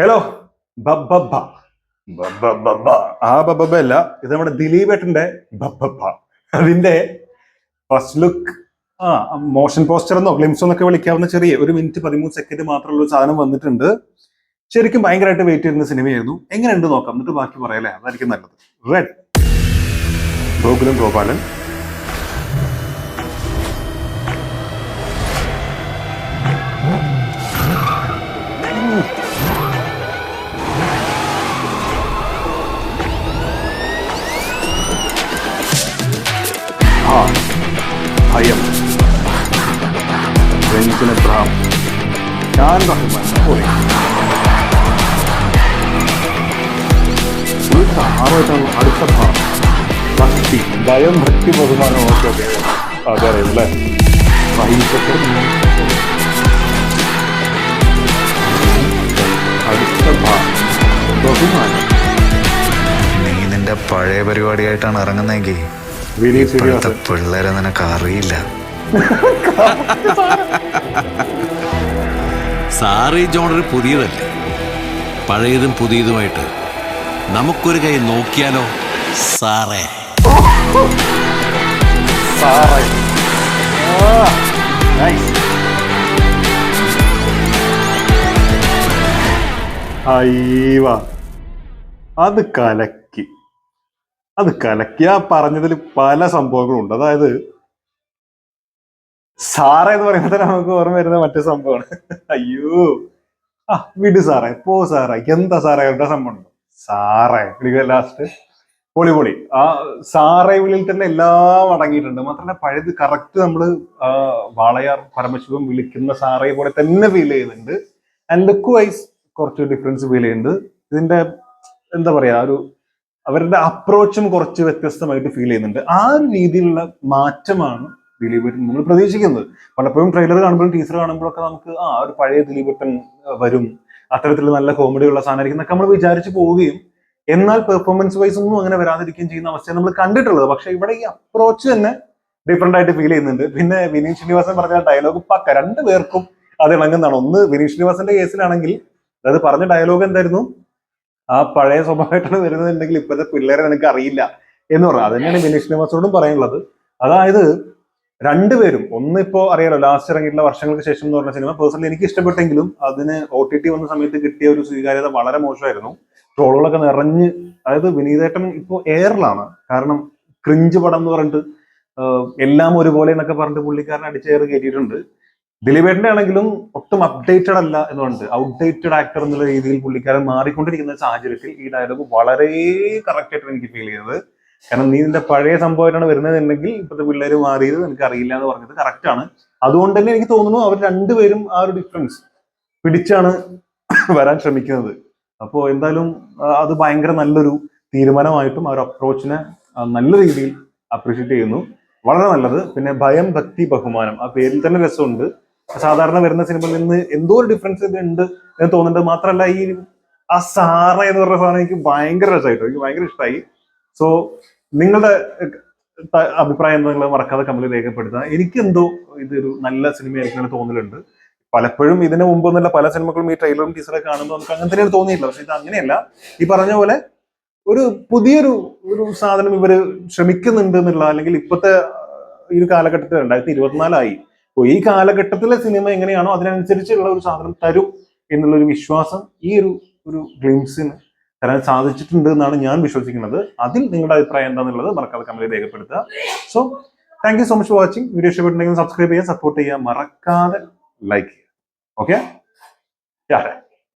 Hello ബബ്ബബ്ബ ബബ്ബബ്ബ ആ ബബ്ബബ്ബ അല്ല, ഇത് നമ്മുടെ ദിലീപ് ഏട്ടന്റെ ബബ്ബബ്ബ. അതിന്റെ ഫസ്റ്റ് ലുക്ക് മോഷൻ പോസ്റ്റർ എന്നോ ഗ്ലിംസോ എന്നൊക്കെ വിളിക്കാവുന്ന ചെറിയ 1 മിനിറ്റ് 13 സെക്കൻഡ് മാത്രമുള്ള ഒരു സാധനം വന്നിട്ടുണ്ട്. ശരിക്കും ഭയങ്കരമായിട്ട് വെയിറ്റ് ചെയ്യുന്ന സിനിമയായിരുന്നു. എങ്ങനെയുണ്ട് നോക്കാം, എന്നിട്ട് ബാക്കി പറയാല്ലേ, അതായിരിക്കും നല്ലത്. റെഡ് ഗോകുലം ഗോപാലൻ, ഭയം, വെഞ്ചിൻ എബ്രഹാം, ഷാൻ റഹ്മാൻ, അടുത്ത ഭക്തി, ഭയം, ഭക്തി, ബഹുമാനം, ഒക്കെ അതെ അറിയില്ലേ. അടുത്ത ബഹുമാനം. നീ നിന്റെ പഴയ പരിപാടിയായിട്ടാണ് ഇറങ്ങുന്നതെങ്കിൽ പിള്ളേരെ നിനക്ക് അറിയില്ല. സാറി ജോണർ പുതിയതല്ലേ, പഴയതും പുതിയതുമായിട്ട് നമുക്കൊരു കൈ നോക്കിയാലോ സാറേ? അത് കലക്കി, അത് കലക്കി. ആ പറഞ്ഞതിൽ പല സംഭവങ്ങളും ഉണ്ട്. അതായത് സാറേ എന്ന് പറയുമ്പോൾ തന്നെ നമുക്ക് ഓർമ്മ വരുന്ന മറ്റു സംഭവമാണ്. അയ്യോ വിട് സാറേ, പോ സാറേ, എന്താ സാറേ എന്താ സംഭവം ഉണ്ടോ സാറേ വിളിക്കുക. ലാസ്റ്റ് പൊളി പൊളി. ആ സാറേ വിളിയിൽ തന്നെ എല്ലാം അടങ്ങിയിട്ടുണ്ട്. മാത്രമല്ല പഴയത് കറക്റ്റ് നമ്മള് വാളയാർ പരമശിവം വിളിക്കുന്ന സാറേ പോലെ തന്നെ ഫീൽ ചെയ്യുന്നുണ്ട്. ആൻഡ് ലുക്ക് വൈസ് കുറച്ച് ഡിഫറൻസ് ഫീൽ ചെയ്യുന്നുണ്ട്. ഇതിന്റെ എന്താ പറയാ, ഒരു അവരുടെ അപ്രോച്ചും കുറച്ച് വ്യത്യസ്തമായിട്ട് ഫീൽ ചെയ്യുന്നുണ്ട്. ആ ഒരു രീതിയിലുള്ള മാറ്റമാണ് ദിലീപേട്ടൻ നമ്മൾ പ്രതീക്ഷിക്കുന്നത്. പലപ്പോഴും ട്രെയിലർ കാണുമ്പോഴും ടീസർ കാണുമ്പോഴൊക്കെ നമുക്ക് ഒരു പഴയ ദിലീപേട്ടൻ വരും, അത്തരത്തിലുള്ള നല്ല കോമഡി ഉള്ള സാധനമായിരിക്കും എന്നൊക്കെ നമ്മൾ വിചാരിച്ചു പോവുകയും എന്നാൽ പെർഫോമൻസ് വൈസ് ഒന്നും അങ്ങനെ വരാതിരിക്കുകയും ചെയ്യുന്ന അവസ്ഥയാണ് നമ്മൾ കണ്ടിട്ടുള്ളത്. പക്ഷെ ഇവിടെ ഈ അപ്രോച്ച് തന്നെ ഡിഫറെന്റ് ആയിട്ട് ഫീൽ ചെയ്യുന്നുണ്ട്. പിന്നെ വിനീത് ശ്രീനിവാസൻ പറഞ്ഞ ഡയലോഗ് പക്ക, രണ്ടുപേർക്കും അത് ഇണങ്ങുന്നതാണ്. ഒന്ന് വിനീത് ശ്രീനിവാസന്റെ കേസിലാണെങ്കിൽ അതായത് പറഞ്ഞ ഡയലോഗ് എന്തായിരുന്നു, ആ പഴയ സ്വഭാവമായിട്ടാണ് വരുന്നതെന്നുണ്ടെങ്കിൽ ഇപ്പോഴത്തെ പിള്ളേരെ നിനക്ക് അറിയില്ല എന്ന് പറഞ്ഞു. അത് തന്നെയാണ് വിനീത് ശ്രീനിവാസനോടും പറയാനുള്ളത്. അതായത് രണ്ടുപേരും, ഒന്നിപ്പോ അറിയാലോ ലാസ്റ്റ് ഇറങ്ങിയിട്ടുള്ള വർഷങ്ങൾക്ക് ശേഷം എന്ന് പറഞ്ഞ സിനിമ പേഴ്സണലി എനിക്ക് ഇഷ്ടപ്പെട്ടെങ്കിലും അതിന് OTT വന്ന സമയത്ത് കിട്ടിയ ഒരു സ്വീകാര്യത വളരെ മോശമായിരുന്നു. ട്രോളുകളൊക്കെ നിറഞ്ഞ്, അതായത് വിനീതേട്ടൻ ഇപ്പോ എയറിലാണ്. കാരണം ക്രിഞ്ച് പടം എന്ന് പറഞ്ഞിട്ട് എല്ലാം ഒരുപോലെ എന്നൊക്കെ പറഞ്ഞിട്ട് പുള്ളിക്കാരൻ അടിച്ചേറ് കയറ്റിയിട്ടുണ്ട്. ദിലീപേട്ടന്റെ ആണെങ്കിലും ഒട്ടും അപ്ഡേറ്റഡ് അല്ല എന്ന് പറഞ്ഞിട്ട് ഔട്ട്ഡേറ്റഡ് ആക്ടർ എന്നുള്ള രീതിയിൽ പുള്ളിക്കാരൻ മാറിക്കൊണ്ടിരിക്കുന്ന സാഹചര്യത്തിൽ ഈ ഡയലോഗ് വളരെ കറക്റ്റ് ആയിട്ടാണ് എനിക്ക് ഫീൽ ചെയ്തത്. കാരണം നീ നിന്റെ പഴയ സംഭവമായിട്ടാണ് വരുന്നതെന്നുണ്ടെങ്കിൽ ഇപ്പോഴത്തെ പിള്ളേർ മാറിയത് നിനക്ക് അറിയില്ല എന്ന് പറഞ്ഞത് കറക്റ്റ് ആണ്. അതുകൊണ്ട് തന്നെ എനിക്ക് തോന്നുന്നു അവർ രണ്ടുപേരും ആ ഒരു ഡിഫറൻസ് പിടിച്ചാണ് വരാൻ ശ്രമിക്കുന്നത്. അപ്പോൾ എന്തായാലും അത് ഭയങ്കര നല്ലൊരു തീരുമാനമായിട്ടും ആ ഒരു അപ്രോച്ചിനെ നല്ല രീതിയിൽ അപ്രീഷിയേറ്റ് ചെയ്യുന്നു. വളരെ നല്ലത്. പിന്നെ ഭയം, ഭക്തി, ബഹുമാനം, ആ പേരിൽ തന്നെ രസമുണ്ട്. സാധാരണ വരുന്ന സിനിമയിൽ നിന്ന് എന്തോ ഒരു ഡിഫറൻസ് ഉണ്ട് എന്ന് തോന്നുന്നുണ്ട്. മാത്രമല്ല ഈ ആ സാറ എന്ന് പറഞ്ഞ സാധനം എനിക്ക് ഭയങ്കര രസമായിട്ടോ, എനിക്ക് ഭയങ്കര ഇഷ്ടമായി. സോ നിങ്ങളുടെ അഭിപ്രായം എന്താ, നിങ്ങൾ മറക്കാതെ കമന്റിൽ രേഖപ്പെടുത്തുക. എനിക്കെന്തോ ഇതൊരു നല്ല സിനിമയായിരിക്കും തോന്നലുണ്ട്. പലപ്പോഴും ഇതിനു മുമ്പ് എന്നല്ല പല സിനിമകളും ഈ ട്രെയിലറും ടീസറൊക്കെ കാണുമ്പോൾ നമുക്ക് അങ്ങനെ തന്നെയാണ് തോന്നിയിട്ടില്ല. പക്ഷെ ഇത് അങ്ങനെയല്ല. ഈ പറഞ്ഞ പോലെ ഒരു പുതിയൊരു സാധനം ഇവര് ശ്രമിക്കുന്നുണ്ട് എന്നുള്ള, അല്ലെങ്കിൽ ഇപ്പോഴത്തെ ഈ ഒരു കാലഘട്ടത്തിൽ 2024 അപ്പോൾ ഈ കാലഘട്ടത്തിലെ സിനിമ എങ്ങനെയാണോ അതിനനുസരിച്ചുള്ള ഒരു സാധനം തരും എന്നുള്ളൊരു വിശ്വാസം ഈ ഒരു ഗ്ലിംസിന് തരാൻ സാധിച്ചിട്ടുണ്ട് എന്നാണ് ഞാൻ വിശ്വസിക്കുന്നത്. അതിൽ നിങ്ങളുടെ അഭിപ്രായം എന്താണെന്നുള്ളത് മറക്കാതെ കമന്റിൽ രേഖപ്പെടുത്തുക. So thank you so much for watching. Video ഇഷ്ടപ്പെട്ടുണ്ടെങ്കിൽ സബ്സ്ക്രൈബ് ചെയ്യുക, സപ്പോർട്ട് ചെയ്യുക, മറക്കാതെ ലൈക്ക് ചെയ്യുക. ഓക്കെ.